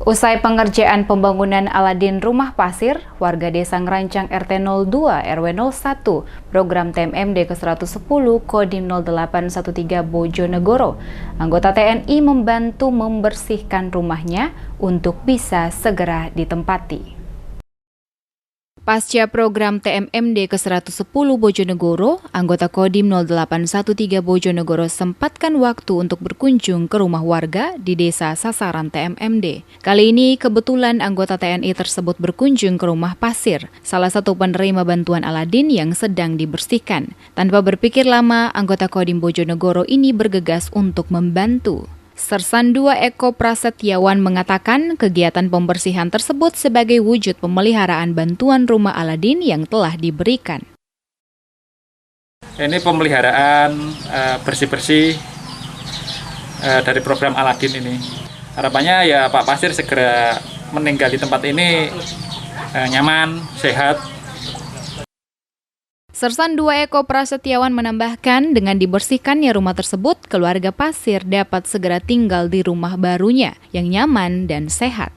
Usai pengerjaan pembangunan Aladin Rumah Pasir, warga Desa Ngerancang RT 02 RW 01, program TMMD ke-110 Kodim 0813 Bojonegoro, anggota TNI membantu membersihkan rumahnya untuk bisa segera ditempati. Pasca program TMMD ke-110 Bojonegoro, anggota Kodim 0813 Bojonegoro sempatkan waktu untuk berkunjung ke rumah warga di desa sasaran TMMD. Kali ini kebetulan anggota TNI tersebut berkunjung ke rumah Pasir, salah satu penerima bantuan Aladin yang sedang dibersihkan. Tanpa berpikir lama, anggota Kodim Bojonegoro ini bergegas untuk membantu. Sersan 2 Eko Prasetyawan mengatakan kegiatan pembersihan tersebut sebagai wujud pemeliharaan bantuan rumah Aladin yang telah diberikan. Ini pemeliharaan bersih-bersih dari program Aladin ini. Harapannya ya Pak Pasir segera meninggal di tempat ini nyaman, sehat. Sersan 2 Eko Prasetyawan menambahkan dengan dibersihkannya rumah tersebut, keluarga Pasir dapat segera tinggal di rumah barunya yang nyaman dan sehat.